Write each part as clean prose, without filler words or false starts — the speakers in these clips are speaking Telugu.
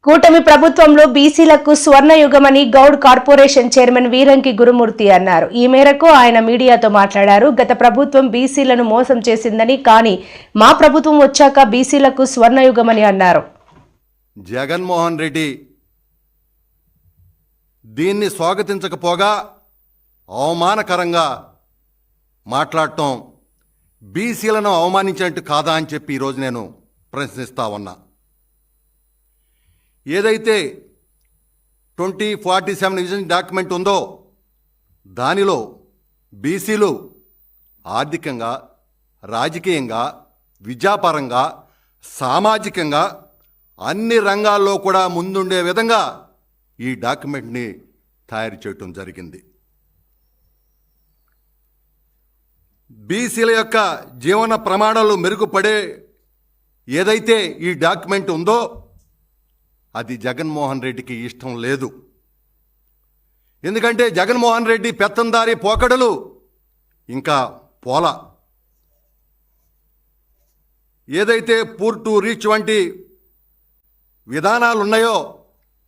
కూటమి ప్రభుత్వంలో బీసీలకు స్వర్ణయుగమని గౌడ్ కార్పొరేషన్ చైర్మన్ వీరంకి గురుమూర్తి అన్నారు. ఈ మేరకు ఆయన మీడియాతో మాట్లాడారు. గత ప్రభుత్వం బీసీలను మోసం చేసిందని, కానీ మా ప్రభుత్వం వచ్చాక బీసీలకు స్వర్ణయుగమని అన్నారు. జగన్మోహన్ రెడ్డి దీన్ని స్వాగతించకపోగా అవమానకరంగా మాట్లాడటం బీసీలను అవమానించినట్టు కాదా అని చెప్పి ఈరోజు నేను ప్రశ్నిస్తా ఉన్నా. ఏదైతే 2047 విజన్ డాక్యుమెంట్ ఉందో దానిలో బీసీలు ఆర్థికంగా, రాజకీయంగా, విద్యాపరంగా, సామాజికంగా అన్ని రంగాల్లో కూడా ముందుండే విధంగా ఈ డాక్యుమెంట్ని తయారు చేయటం జరిగింది. బీసీల యొక్క జీవన ప్రమాణాలు మెరుగుపడే ఏదైతే ఈ డాక్యుమెంట్ ఉందో అది జగన్మోహన్ రెడ్డికి ఇష్టం లేదు. ఎందుకంటే జగన్మోహన్ రెడ్డి పెత్తందారి పోకడలు ఇంకా పోలా. ఏదైతే పూర్ టు రీచ్ వంటి విధానాలు ఉన్నాయో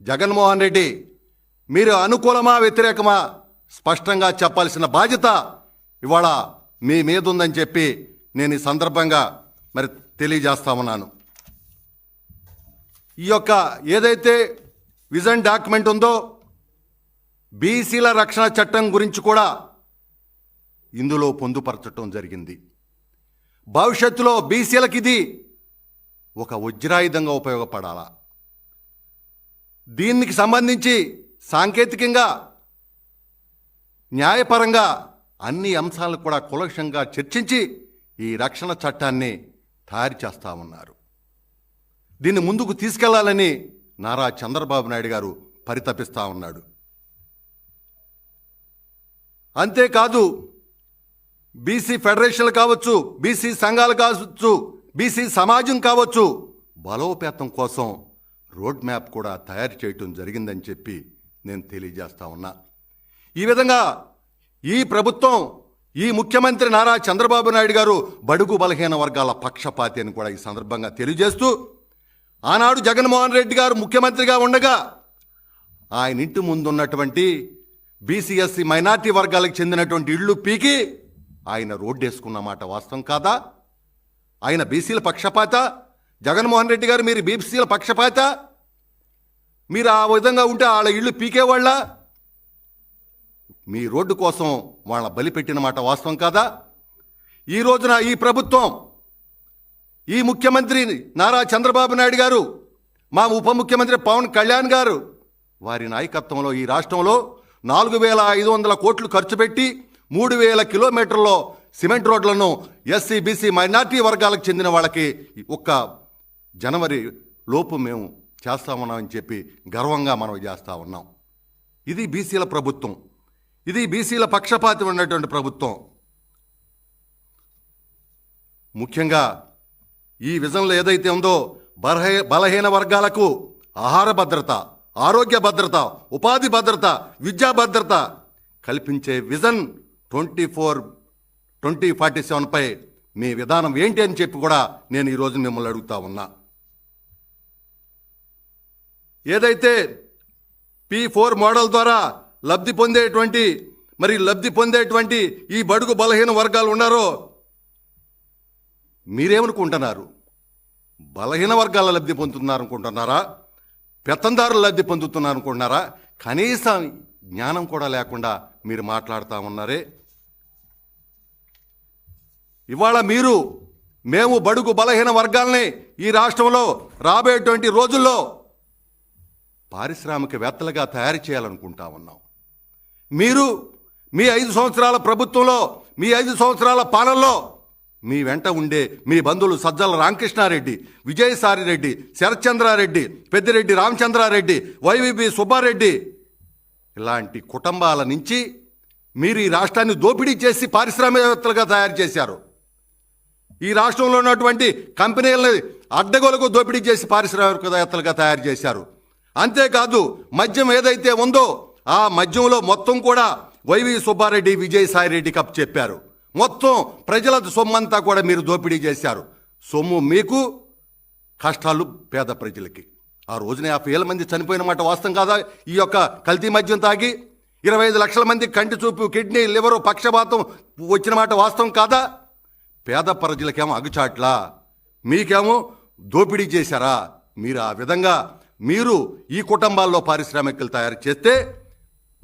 జగన్మోహన్ రెడ్డి మీరు అనుకూలమా వ్యతిరేకమా స్పష్టంగా చెప్పాల్సిన బాధ్యత ఇవాళ మీ మీద ఉందని చెప్పి నేను ఈ సందర్భంగా మరి తెలియజేస్తా ఉన్నాను. ఈ యొక్క ఏదైతే విజన్ డాక్యుమెంట్ ఉందో బీసీల రక్షణ చట్టం గురించి కూడా ఇందులో పొందుపరచడం జరిగింది. భవిష్యత్తులో బీసీలకు ఇది ఒక వజ్రాయుధంగా ఉపయోగపడాలా. దీనికి సంబంధించి సాంకేతికంగా, న్యాయపరంగా అన్ని అంశాలను కూడా కులక్షంగా చర్చించి ఈ రక్షణ చట్టాన్ని తయారు చేస్తా ఉన్నారు. దీన్ని ముందుకు తీసుకెళ్లాలని నారా చంద్రబాబు నాయుడు గారు పరితపిస్తా ఉన్నాడు. అంతేకాదు బీసీ ఫెడరేషన్లు కావచ్చు, బీసీ సంఘాలు కావచ్చు, బీసీ సమాజం కావచ్చు, బలోపేతం కోసం రోడ్ మ్యాప్ కూడా తయారు చేయటం జరిగిందని చెప్పి నేను తెలియజేస్తా ఉన్నా. ఈ విధంగా ఈ ప్రభుత్వం, ఈ ముఖ్యమంత్రి నారా చంద్రబాబు నాయుడు గారు బడుగు బలహీన వర్గాల పక్షపాతి అని కూడా ఈ సందర్భంగా తెలియజేస్తూ, ఆనాడు జగన్మోహన్ రెడ్డి గారు ముఖ్యమంత్రిగా ఉండగా ఆయన ఇంటి ముందున్నటువంటి బీసీఎస్సీ మైనార్టీ వర్గాలకు చెందినటువంటి ఇళ్ళు పీకి ఆయన రోడ్డేసుకున్న మాట వాస్తవం కాదా? ఆయన బీసీల పక్షపాత? జగన్మోహన్ రెడ్డి గారు మీరు బీసీల పక్షపాత? మీరు ఆ విధంగా ఉంటే వాళ్ళ ఇళ్ళు పీకేవాళ్ళ? మీ రోడ్డు కోసం వాళ్ళ బలి పెట్టిన మాట వాస్తవం కాదా? ఈ రోజున ఈ ప్రభుత్వం, ఈ ముఖ్యమంత్రి నారా చంద్రబాబు నాయుడు గారు, మా ఉప ముఖ్యమంత్రి పవన్ కళ్యాణ్ గారు వారి నాయకత్వంలో ఈ రాష్ట్రంలో 4,500 కోట్లు ఖర్చు పెట్టి 3,000 కిలోమీటర్లో సిమెంట్ రోడ్లను ఎస్సీ బీసీ మైనార్టీ వర్గాలకు చెందిన వాళ్ళకి ఒక్క జనవరి లోపు మేము చేస్తామన్నామని చెప్పి గర్వంగా మనం చేస్తూ ఉన్నాం. ఇది బీసీల ప్రభుత్వం, ఇది బీసీల పక్షపాతి ఉన్నటువంటి ప్రభుత్వం. ముఖ్యంగా ఈ విజన్లో ఏదైతే ఉందో బలహీన వర్గాలకు ఆహార భద్రత, ఆరోగ్య భద్రత, ఉపాధి భద్రత, విద్యా భద్రత కల్పించే విజన్ 2047పై మీ విధానం ఏంటి అని చెప్పి కూడా నేను ఈరోజు మిమ్మల్ని అడుగుతా ఉన్నా. ఏదైతే P4 మోడల్ ద్వారా లబ్ధి పొందేటువంటి ఈ బడుగు బలహీన వర్గాలు ఉన్నారో మీరేమనుకుంటున్నారు? బలహీన వర్గాల లబ్ధి పొందుతున్నారనుకుంటున్నారా? పెత్తందారులు లబ్ధి పొందుతున్నారనుకుంటున్నారా? కనీసం జ్ఞానం కూడా లేకుండా మీరు మాట్లాడుతూ ఉన్నారే. ఇవాళ మేము బడుగు బలహీన వర్గాల్ని ఈ రాష్ట్రంలో రాబోయేటువంటి రోజుల్లో పారిశ్రామికవేత్తలుగా తయారు చేయాలనుకుంటా ఉన్నాం. మీరు మీ 5 సంవత్సరాల ప్రభుత్వంలో, మీ 5 సంవత్సరాల పాలనలో మీ వెంట ఉండే మీ బంధువులు సజ్జల రామకృష్ణారెడ్డి, విజయసాయిరెడ్డి, శరత్చంద్రారెడ్డి, పెద్దిరెడ్డి రామచంద్రారెడ్డి, వైవిబి సుబ్బారెడ్డి ఇలాంటి కుటుంబాల నుంచి మీరు ఈ రాష్ట్రాన్ని దోపిడీ చేసి పారిశ్రామికవేత్తలుగా తయారు చేశారు. ఈ రాష్ట్రంలో ఉన్నటువంటి కంపెనీలని అడ్డగోలకు దోపిడీ చేసి పారిశ్రామికవేత్తలుగా తయారు చేశారు. అంతేకాదు మద్యం ఏదైతే ఉందో ఆ మద్యంలో మొత్తం కూడా వైవి సుబ్బారెడ్డి, విజయసాయిరెడ్డి కప్ చెప్పారు. మొత్తం ప్రజల సొమ్మంతా కూడా మీరు దోపిడీ చేశారు. సొమ్ము మీకు, కష్టాలు పేద ప్రజలకి. ఆ రోజున 50,000 మంది చనిపోయిన మాట వాస్తవం కాదా? ఈ యొక్క కల్తీ మద్యం తాగి 25 లక్షల మంది కంటి చూపు, కిడ్నీ, లివరు, పక్షపాతం వచ్చిన మాట వాస్తవం కాదా? పేద ప్రజలకేమో అగుచాట్లా, మీకేమో దోపిడీ చేశారా? మీరు ఆ విధంగా మీరు ఈ కుటుంబాల్లో పారిశ్రామికలు తయారు చేస్తే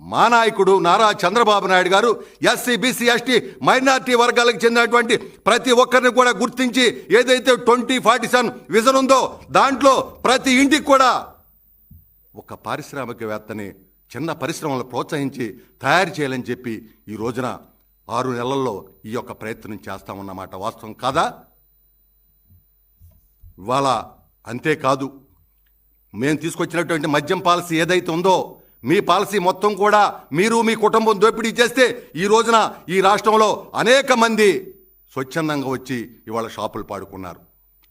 మా నాయకుడు నారా చంద్రబాబు నాయుడు గారు ఎస్సీ, బీసీ, ఎస్టీ, మైనార్టీ వర్గాలకు చెందినటువంటి ప్రతి ఒక్కరిని కూడా గుర్తించి ఏదైతే 2047 విజన్ ఉందో దాంట్లో ప్రతి ఇంటికి కూడా ఒక పారిశ్రామికవేత్తని, చిన్న పరిశ్రమలు ప్రోత్సహించి తయారు చేయాలని చెప్పి ఈ రోజున 6 నెలల్లో ఈ యొక్క ప్రయత్నం చేస్తామన్నమాట వాస్తవం కాదా? ఇవాళ అంతేకాదు, మేము తీసుకొచ్చినటువంటి మద్యం పాలసీ ఏదైతే ఉందో మీ పాలసీ మొత్తం కూడా మీరు మీ కుటుంబం దోపిడీ చేస్తే ఈ రోజున ఈ రాష్ట్రంలో అనేక మంది స్వచ్ఛందంగా వచ్చి ఇవాళ షాపులు పాడుకున్నారు.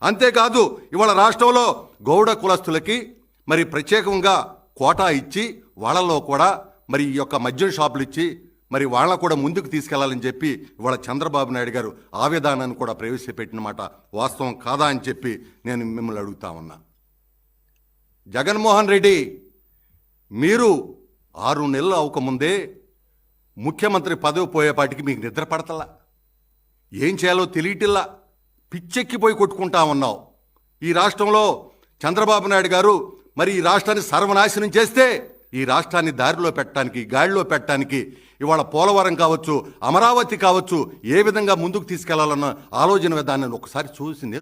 అంతేకాదు, ఇవాళ రాష్ట్రంలో గౌడ కులస్తులకి మరి ప్రత్యేకంగా కోటా ఇచ్చి వాళ్ళల్లో కూడా మరి ఈ యొక్క మద్యం షాపులు ఇచ్చి మరి వాళ్ళ కూడా ముందుకు తీసుకెళ్లాలని చెప్పి ఇవాళ చంద్రబాబు నాయుడు గారు ఆ విధానాన్ని కూడా ప్రవేశపెట్టిన మాట వాస్తవం కాదా అని చెప్పి నేను మిమ్మల్ని అడుగుతా ఉన్నా. జగన్మోహన్ రెడ్డి, మీరు 6 నెలలు అవ్వకముందే ముఖ్యమంత్రి పదవి పోయేపాటికి మీకు నిద్ర పడతలా, ఏం చేయాలో తెలియటిల్లా, పిచ్చెక్కిపోయి కొట్టుకుంటా ఉన్నావు. ఈ రాష్ట్రంలో చంద్రబాబు నాయుడు గారు మరి ఈ రాష్ట్రాన్ని సర్వనాశనం చేస్తే ఈ రాష్ట్రాన్ని దారిలో పెట్టడానికి, గాడిలో పెట్టడానికి ఇవాళ పోలవరం కావచ్చు, అమరావతి కావచ్చు, ఏ విధంగా ముందుకు తీసుకెళ్లాలన్న ఆలోచన విధానాన్ని ఒకసారి చూసి